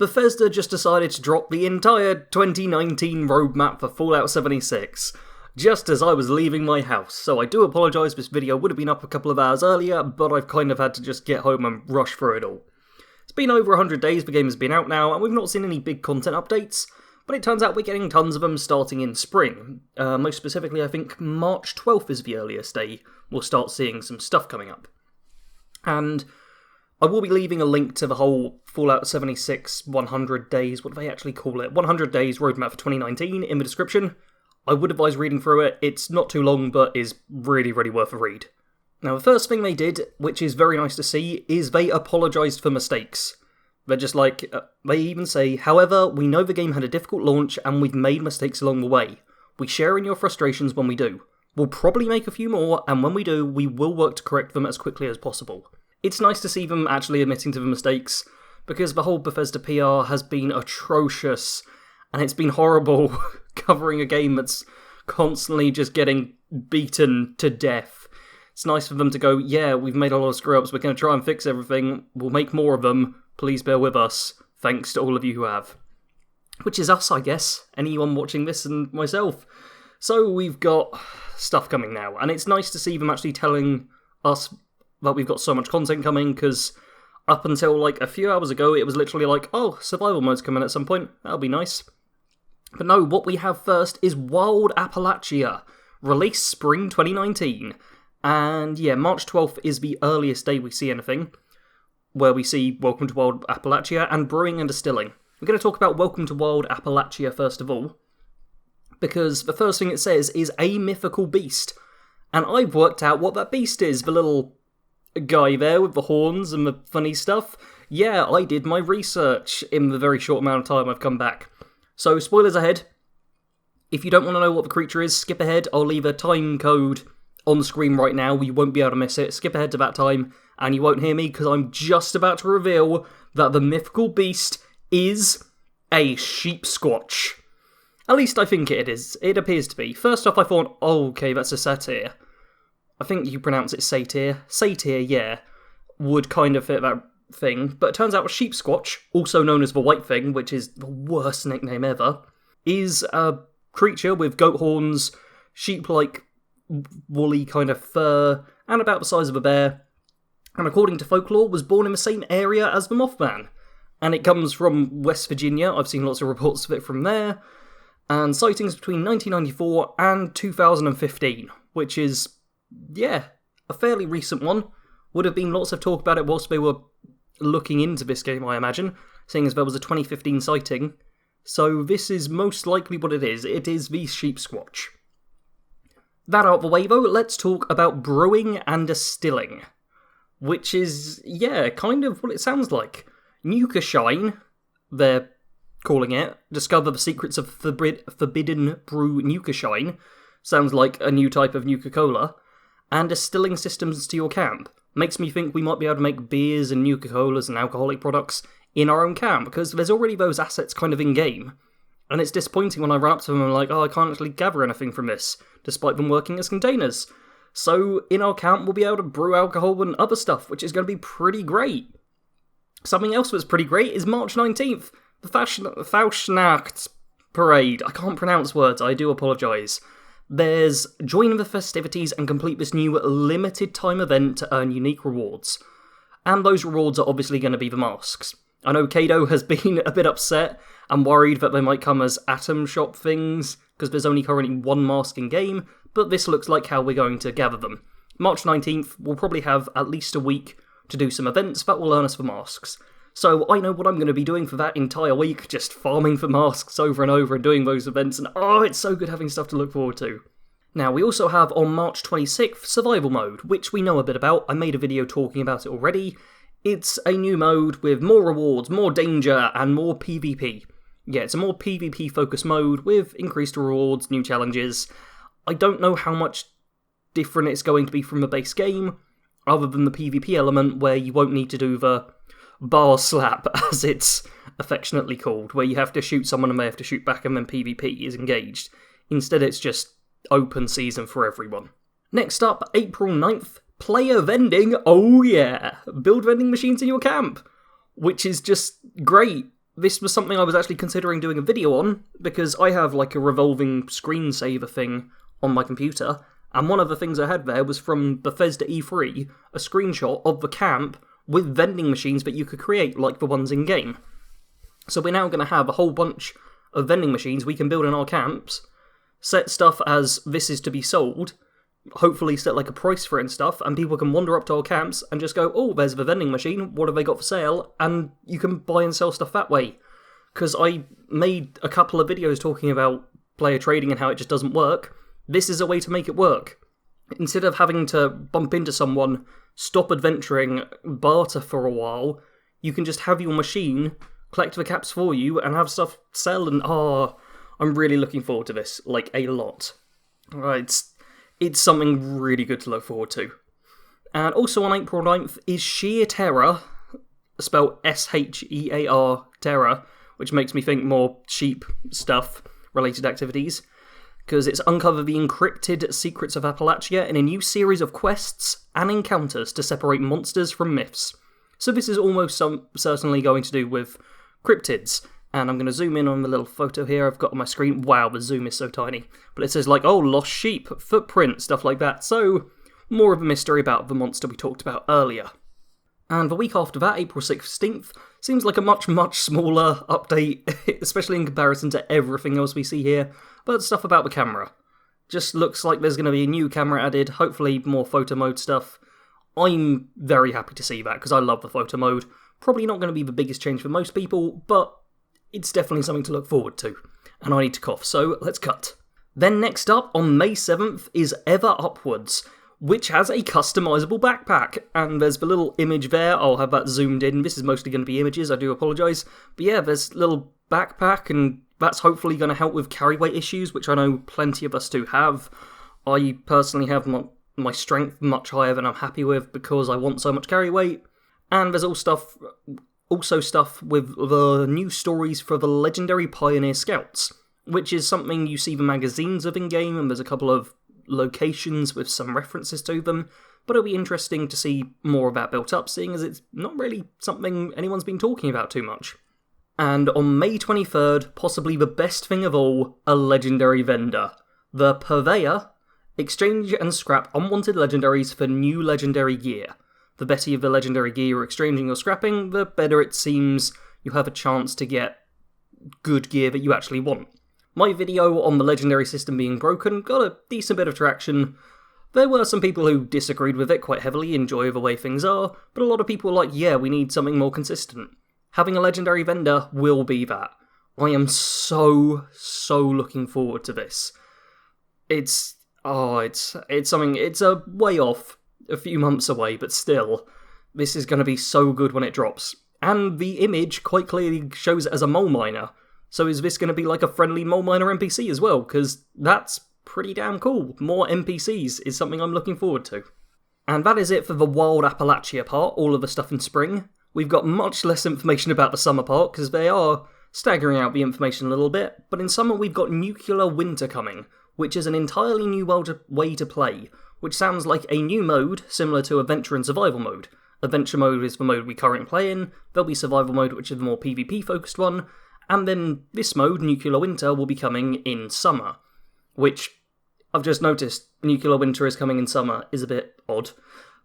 Bethesda just decided to drop the entire 2019 roadmap for Fallout 76, just as I was leaving my house, so I do apologise, this video would have been up a couple of hours earlier, but I've kind of had to just get home and rush through it all. It's been over 100 days the game has been out now, and we've not seen any big content updates, but it turns out we're getting tons of them starting in spring. Most specifically, I think March 12th is the earliest day we'll start seeing some stuff coming up. And I will be leaving a link to the whole Fallout 76 100 days, what do they actually call it? 100 days roadmap for 2019 in the description. I would advise reading through it. It's not too long, but is really, really worth a read. Now, the first thing they did, which is very nice to see, is they apologised for mistakes. They're just like, they even say, however, we know the game had a difficult launch and we've made mistakes along the way. We share in your frustrations when we do. We'll probably make a few more, and when we do, we will work to correct them as quickly as possible. It's nice to see them actually admitting to the mistakes, because the whole Bethesda PR has been atrocious, and it's been horrible covering a game that's constantly just getting beaten to death. It's nice for them to go, yeah, we've made a lot of screw-ups, we're going to try and fix everything, we'll make more of them, please bear with us, thanks to all of you who have. Which is us, I guess, anyone watching this and myself. So we've got stuff coming now, and it's nice to see them actually telling us that we've got so much content coming, because up until like a few hours ago, it was literally like, oh, survival mode's coming at some point, that'll be nice. But no, what we have first is Wild Appalachia, release spring 2019. And yeah, March 12th is the earliest day we see anything, where we see Welcome to Wild Appalachia and Brewing and Distilling. We're going to talk about Welcome to Wild Appalachia first of all, because the first thing it says is a mythical beast. And I've worked out what that beast is, the little guy there with the horns and the funny stuff. Yeah, I did my research in the very short amount of time I've come back. So, spoilers ahead. If you don't want to know what the creature is, skip ahead. I'll leave a time code on the screen right now. You won't be able to miss it. Skip ahead to that time, and you won't hear me, because I'm just about to reveal that the mythical beast is a Sheepsquatch. At least I think it is. It appears to be. First off, I thought, oh, okay, that's a satyr. I think you pronounce it satyr. Satyr, yeah, would kind of fit that thing. But it turns out a Sheepsquatch, also known as the White Thing, which is the worst nickname ever, is a creature with goat horns, sheep-like woolly kind of fur, and about the size of a bear, and according to folklore, was born in the same area as the Mothman. And it comes from West Virginia. I've seen lots of reports of it from there, and sightings between 1994 and 2015, which is, yeah, a fairly recent one. Would have been lots of talk about it whilst they were looking into this game, I imagine, seeing as there was a 2015 sighting. So this is most likely what it is. It is the Sheepsquatch. That out of the way, though, let's talk about Brewing and Distilling, which is, yeah, kind of what it sounds like. Nuka Shine, they're calling it. Discover the secrets of Forbidden Brew Nuka Shine. Sounds like a new type of Nuka-Cola. And distilling systems to your camp. Makes me think we might be able to make beers and Nuka-Colas and alcoholic products in our own camp, because there's already those assets kind of in-game. And it's disappointing when I run up to them and I'm like, oh, I can't actually gather anything from this, despite them working as containers. So in our camp, we'll be able to brew alcohol and other stuff, which is going to be pretty great. Something else that's pretty great is March 19th, the Faustnacht Parade. I can't pronounce words, I do apologise. There's join the festivities and complete this new limited time event to earn unique rewards. And those rewards are obviously going to be the masks. I know Kado has been a bit upset and worried that they might come as Atom Shop things, because there's only currently one mask in game, but this looks like how we're going to gather them. March 19th, we'll probably have at least a week to do some events that will earn us for masks. So I know what I'm going to be doing for that entire week, just farming for masks over and over and doing those events, and oh, it's so good having stuff to look forward to. Now, we also have on March 26th, Survival Mode, which we know a bit about. I made a video talking about it already. It's a new mode with more rewards, more danger, and more PvP. Yeah, it's a more PvP-focused mode with increased rewards, new challenges. I don't know how much different it's going to be from the base game, other than the PvP element where you won't need to do the bar slap, as it's affectionately called, where you have to shoot someone and they have to shoot back and then PvP is engaged. Instead, it's just open season for everyone. Next up, April 9th, player vending. Oh yeah! Build vending machines in your camp, which is just great. this was something I was actually considering doing a video on, because I have like a revolving screensaver thing on my computer, and one of the things I had there was from Bethesda E3, a screenshot of the camp with vending machines that you could create, like the ones in-game. So we're now going to have a whole bunch of vending machines we can build in our camps, set stuff as this is to be sold, hopefully set like a price for it and stuff, and people can wander up to our camps and just go, oh, there's the vending machine, what have they got for sale? And you can buy and sell stuff that way. Because I made a couple of videos talking about player trading and how it just doesn't work. This is a way to make it work. Instead of having to bump into someone, stop adventuring, barter for a while, you can just have your machine collect the caps for you and have stuff sell, and I'm really looking forward to this, like a lot. It's something really good to look forward to. And also on April 9th is Sheer Terror, spelled S-H-E-A-R, Terror, which makes me think more sheep stuff, related activities, because it's uncover the encrypted secrets of Appalachia in a new series of quests and encounters to separate monsters from myths. So this is almost certainly going to do with cryptids. And I'm going to zoom in on the little photo here I've got on my screen. Wow, the zoom is so tiny. But it says like, oh, lost sheep, footprint, stuff like that. So, more of a mystery about the monster we talked about earlier. And the week after that, April 16th, seems like a much, much smaller update, especially in comparison to everything else we see here. But stuff about the camera. Just looks like there's going to be a new camera added, hopefully more photo mode stuff. I'm very happy to see that, because I love the photo mode. Probably not going to be the biggest change for most people, but it's definitely something to look forward to. And I need to cough, so let's cut. Then next up, on May 7th, is Ever Upwards, which has a customisable backpack. And there's the little image there, I'll have that zoomed in. This is mostly going to be images, I do apologise. But yeah, there's a little backpack, and that's hopefully going to help with carry weight issues, which I know plenty of us do have. I personally have my strength much higher than I'm happy with, because I want so much carry weight. And there's also stuff with the new stories for the legendary Pioneer Scouts, which is something you see the magazines of in-game, and there's a couple of locations with some references to them, but it'll be interesting to see more of that built up, seeing as it's not really something anyone's been talking about too much. And on May 23rd, possibly the best thing of all, a legendary vendor. The Purveyor. Exchange and scrap unwanted legendaries for new legendary gear. The better the legendary gear you're exchanging or scrapping, the better it seems you have a chance to get good gear that you actually want. My video on the legendary system being broken got a decent bit of traction. There were some people who disagreed with it quite heavily, enjoy the way things are, but a lot of people were like, yeah, we need something more consistent. Having a legendary vendor will be that. I am so looking forward to this. It's something, it's a way off, a few months away, but still, this is going to be so good when it drops. And the image quite clearly shows it as a mole miner, so is this going to be like a friendly mole miner NPC as well? Because that's pretty damn cool. More NPCs is something I'm looking forward to. And that is it for the Wild Appalachia part, all of the stuff in spring. We've got much less information about the summer part, because they are staggering out the information a little bit, but in summer we've got Nuclear Winter coming, which is an entirely new way to play, which sounds like a new mode similar to Adventure and Survival mode. Adventure mode is the mode we currently play in, there'll be Survival mode, which is the more PvP focused one, and then this mode, Nuclear Winter, will be coming in summer, which I've just noticed Nuclear Winter is coming in summer is a bit odd,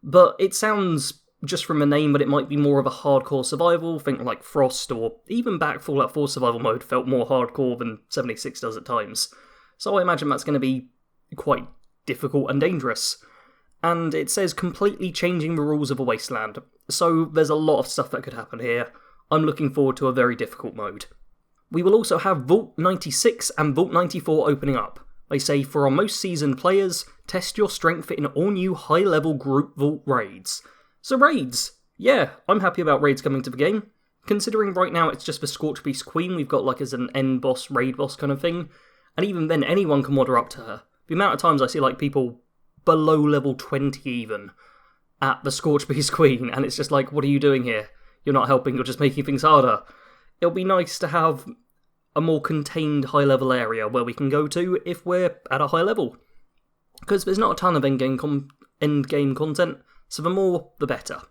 but it sounds, just from the name, that it might be more of a hardcore survival, think like Frost, or even back Fallout 4 survival mode felt more hardcore than 76 does at times. So I imagine that's going to be quite difficult and dangerous. And it says completely changing the rules of a wasteland, so there's a lot of stuff that could happen here. I'm looking forward to a very difficult mode. We will also have Vault 96 and Vault 94 opening up. They say, for our most seasoned players, test your strength in all-new high-level group Vault raids. So raids! Yeah, I'm happy about raids coming to the game. Considering right now it's just the Scorchbeast Queen we've got like as an end boss, raid boss kind of thing, and even then anyone can wander up to her. The amount of times I see like people below level 20 even at the Scorchbeast Queen, and it's just like, what are you doing here? You're not helping, you're just making things harder. It'll be nice to have a more contained high-level area where we can go to if we're at a high level. Because there's not a ton of endgame content, so the more, the better.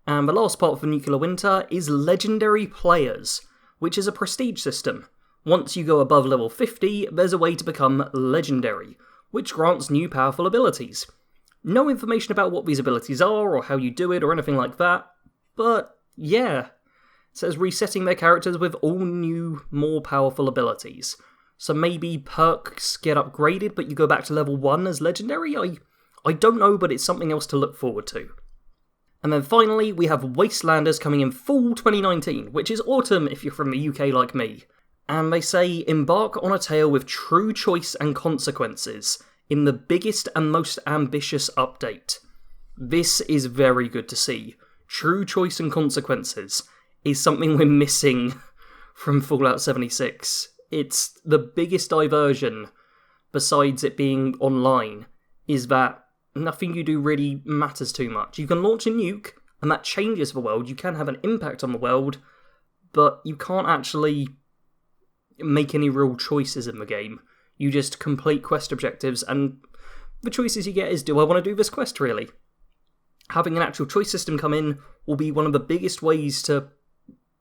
And the last part for Nuclear Winter is Legendary Players. which is a prestige system. Once you go above level 50, there's a way to become legendary, which grants new powerful abilities. No information about what these abilities are, or how you do it, or anything like that, but yeah. It says resetting their characters with all new, more powerful abilities. So maybe perks get upgraded, but you go back to level 1 as legendary? I don't know, but it's something else to look forward to. And then finally, we have Wastelanders coming in fall 2019, which is autumn if you're from the UK like me. And they say, embark on a tale with true choice and consequences in the biggest and most ambitious update. This is very good to see. True choice and consequences is something we're missing from Fallout 76. It's the biggest diversion, besides it being online, is that nothing you do really matters too much. You can launch a nuke, and that changes the world. You can have an impact on the world, but you can't actually make any real choices in the game. You just complete quest objectives, and the choices you get is, do I want to do this quest, really? Having an actual choice system come in will be one of the biggest ways to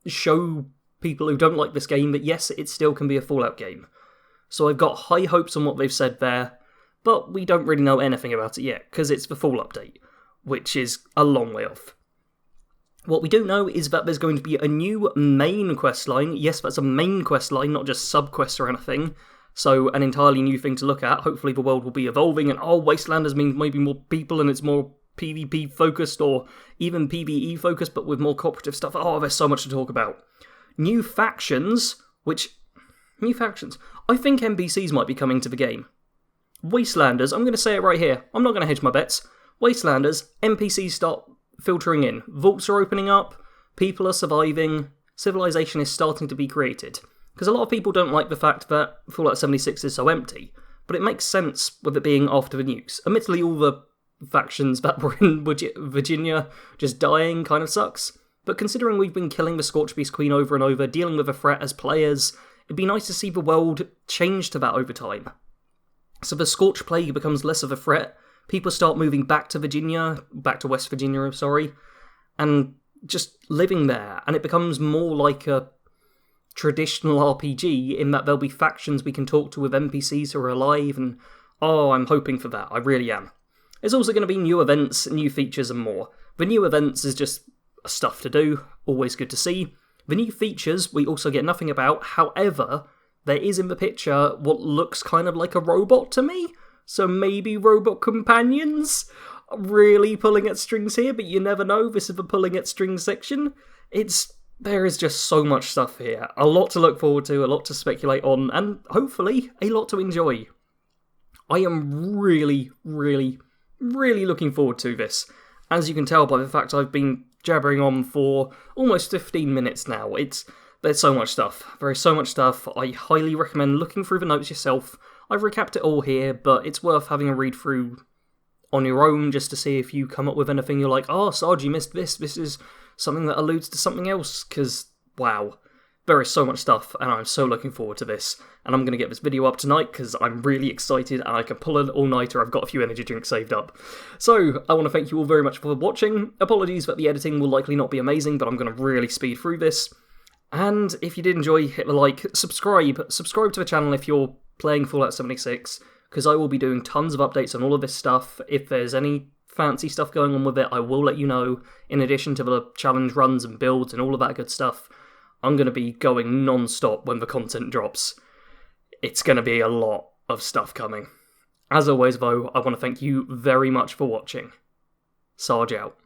show people who don't like this game that yes, it still can be a Fallout game. So I've got high hopes on what they've said there, but we don't really know anything about it yet, because it's the fall update, which is a long way off. What we do know is that there's going to be a new main quest line. Yes, that's a main quest line, not just sub-quests or anything. So an entirely new thing to look at. Hopefully the world will be evolving, and Wastelanders means maybe more people and it's more PvP focused or even PvE focused, but with more cooperative stuff. There's so much to talk about. New factions. I think NPCs might be coming to the game. Wastelanders, I'm going to say it right here. I'm not going to hedge my bets. Wastelanders, NPCs start filtering in. Vaults are opening up, people are surviving, civilization is starting to be created. Because a lot of people don't like the fact that Fallout 76 is so empty, but it makes sense with it being after the nukes. Admittedly, all the factions that were in Virginia just dying kind of sucks, but considering we've been killing the Scorchbeast Queen over and over, dealing with a threat as players, it'd be nice to see the world change to that over time. So the Scorch Plague becomes less of a threat, people start moving back to West Virginia, and just living there, and it becomes more like a traditional RPG in that there'll be factions we can talk to with NPCs who are alive, and I'm hoping for that, I really am. There's also going to be new events, new features and more. The new events is just stuff to do, always good to see. The new features we also get nothing about, however, there is in the picture what looks kind of like a robot to me, so maybe robot companions? Really pulling at strings here, but you never know, this is the pulling at strings section. There is just so much stuff here, a lot to look forward to, a lot to speculate on, and hopefully a lot to enjoy. I am really, really, really looking forward to this. As you can tell by the fact I've been jabbering on for almost 15 minutes now, there's so much stuff. There is so much stuff. I highly recommend looking through the notes yourself. I've recapped it all here, but it's worth having a read through on your own just to see if you come up with anything you're like, Sarge, you missed this. This is something that alludes to something else, because, wow, there is so much stuff, and I'm so looking forward to this. And I'm going to get this video up tonight, because I'm really excited, and I can pull an all-nighter. I've got a few energy drinks saved up. So, I want to thank you all very much for watching. Apologies that the editing will likely not be amazing, but I'm going to really speed through this. And if you did enjoy, hit the like, subscribe to the channel if you're playing Fallout 76, because I will be doing tons of updates on all of this stuff. If there's any fancy stuff going on with it, I will let you know, in addition to the challenge runs and builds and all of that good stuff. I'm going to be going non-stop when the content drops. It's going to be a lot of stuff coming. As always, though, I want to thank you very much for watching. Sarge out.